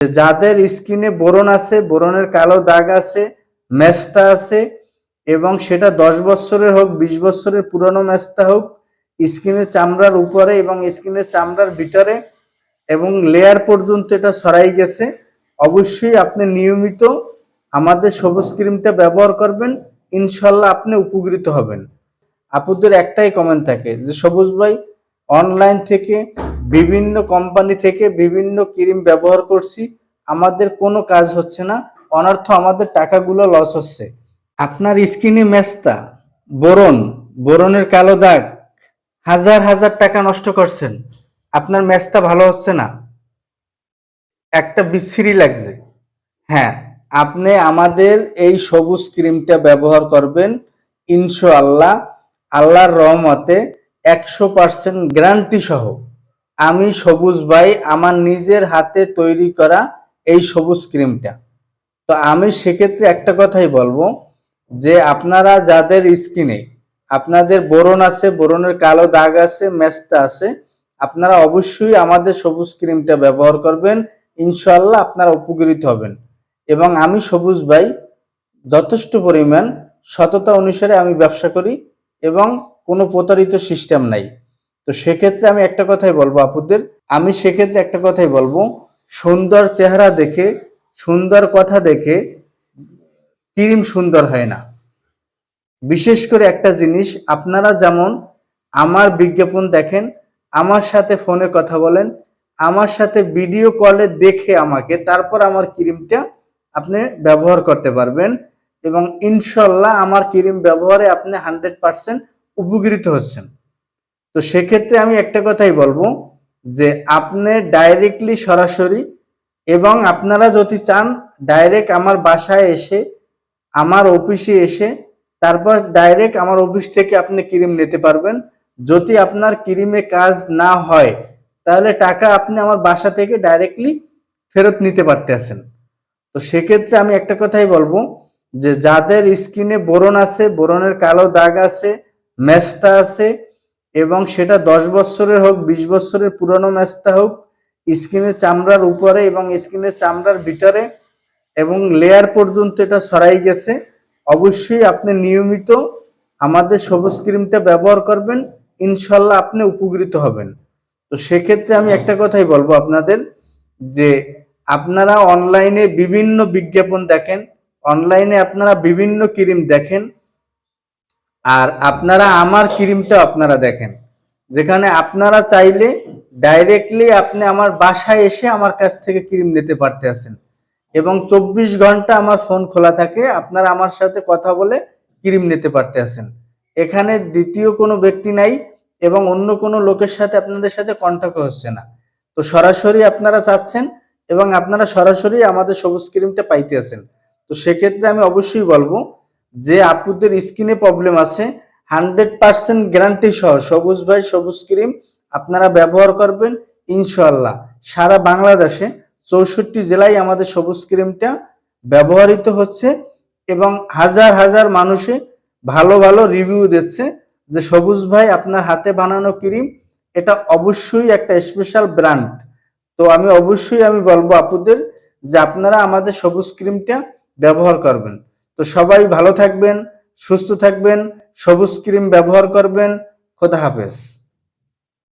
যাদের স্কিনে বোরন আছে, বোরনের কালো দাগ আছে, মেস্তা আছে এবং সেটা 10 বছরের হোক 20 বছরের পুরনো মেস্তা হোক, স্কিনের চামড়ার উপরে এবং স্কিনের চামড়ার ভিতরে এবং লেয়ার পর্যন্ত এটা ছড়াই গেছে, অবশ্যই আপনি নিয়মিত আমাদের সবুজ ক্রিমটা ব্যবহার করবেন, ইনশাল্লাহ আপনি উপকৃত হবেন। আপুদের একটাই কমেন্ট থাকে যে সবুজ ভাই, অনলাইন থেকে বিভিন্ন কোম্পানি থেকে বিভিন্ন ক্রিম ব্যবহার করছি, আমাদের কোনো কাজ হচ্ছে না, অনর্থ আমাদের টাকাগুলো লস হচ্ছে। আপনার স্কিনে মেস্তা, বোরনের কালো দাগ, হাজার হাজার টাকা নষ্ট করছেন, আপনার মেস্তা ভালো হচ্ছে না, একটা বিশ্রী লাগছে। হ্যাঁ, আপনি আমাদের এই সবুজ ক্রিমটা ব্যবহার করবেন, ইনশাআল্লাহ আল্লাহর রহমতে 100% গ্যারান্টি সহ। আমি সবুজ ভাই, আমার নিজের হাতে তৈরি করা এই সবুজ ক্রিমটা। তো আমি সেক্ষেত্রে একটা কথাই বলবো যে আপনারা যাদের স্কিনে আপনাদের বোরন আছে, বোরনের কালো দাগ আছে, মেস্তা আছে, আপনারা অবশ্যই আমাদের সবুজ ক্রিমটা ব্যবহার করবেন, ইনশাআল্লাহ আপনারা উপকৃত হবেন। এবং আমি সবুজ ভাই যথেষ্ট পরিমাণ সততা অনুসারে আমি ব্যবসা করি এবং কোনো প্রতারিত সিস্টেম নাই। তো সেক্ষেত্রে আমি একটা কথাই বলবো আপুদের, সুন্দর চেহারা দেখে, সুন্দর কথা দেখে ক্রিম সুন্দর হয় না। বিশেষ করে একটা জিনিস, আপনারা যেমন আমার বিজ্ঞাপন দেখেন, আমার সাথে ফোনে কথা বলেন, আমার সাথে ভিডিও কলে দেখে আমাকে, তারপর আমার ক্রিমটা আপনি ব্যবহার করতে পারবেন এবং ইনশাল্লাহ আমার ক্রিম ব্যবহারে আপনি 100% উপকৃত হচ্ছেন। তো সেক্ষেত্রে আমি একটা কথাই বলবো যে আপনি ডাইরেক্টলি সরাসরি, এবং আপনারা যদি চান ডাইরেক্ট আমার বাসায় এসে, আমার অফিসে এসে, তারপর ডাইরেক্ট আমার অফিস থেকে আপনি ক্রিম নিতে পারবেন। যদি আপনার ক্রিমে কাজ না হয় তাহলে টাকা আপনি আমার বাসা থেকে ডাইরেক্টলি ফেরত নিতে পারতেছেন। তো সেক্ষেত্রে আমি একটা কথাই বলবো যে যাদের স্কিনে বোরন আছে, বোরনের কালো দাগ আছে, মেস্তা আছে এবং সেটা 10 বছরের হোক 20 বছরের পুরনো মেস্তা হোক, স্কিনের চামড়ার উপরে এবং স্কিনের চামড়ার ভিতরে এবং লেয়ার পর্যন্ত এটা ছড়াই গেছে, অবশ্যই আপনি নিয়মিত আমাদের সবুজ ক্রিমটা ব্যবহার করবেন, ইনশাল্লাহ আপনি উপকৃত হবেন। তো সেক্ষেত্রে আমি একটা কথাই বলবো আপনাদের যে আপনারা অনলাইনে বিভিন্ন বিজ্ঞাপন দেখেন, অনলাইনে আপনারা বিভিন্ন ক্রিম দেখেন, আর আপনারা আমার ক্রিমটা আপনারা দেখেন, যেখানে আপনারা চাইলে ডাইরেক্টলি আপনি আমার বাসায় এসে আমার কাছ থেকে ক্রিম নিতে পারতেছেন এবং 24 ঘন্টা আমার ফোন খোলা থাকে, আপনারা আমার সাথে কথা বলে ক্রিম নিতে পারতেছেন। এখানে দ্বিতীয় কোনো ব্যক্তি নাই এবং অন্য কোনো লোকের সাথে আপনাদের সাথে কন্ট্যাক্ট হচ্ছে না। তো সরাসরি আপনারা চাচ্ছেন এবং আপনারা সরাসরি আমাদের সবুজ ক্রিমটা পাইতেছেন। তো সেক্ষেত্রে আমি অবশ্যই বলবো যে আপুদের স্কিনে প্রবলেম আছে, 100% গ্যারান্টি সহ সবুজ ভাই সবুজ ক্রিম আপনারা ব্যবহার করবেন, ইনশাআল্লাহ সারা বাংলাদেশে 64 জেলায় আমাদের সবুজ ক্রিমটা ব্যবহৃত হচ্ছে এবং হাজার হাজার মানুষে ভালো ভালো রিভিউ দিচ্ছে যে সবুজ ভাই আপনার হাতে বানানো ক্রিম এটা অবশ্যই একটা স্পেশাল ব্র্যান্ড। তো আমি অবশ্যই বলবো আপুদের যে আপনারা আমাদের সবুজ ক্রিমটা ব্যবহার করবেন। তো সবাই ভালো থাকবেন, সুস্থ থাকবেন, সবুজ ক্রিম ব্যবহার করবেন। খোদা হাফেজ।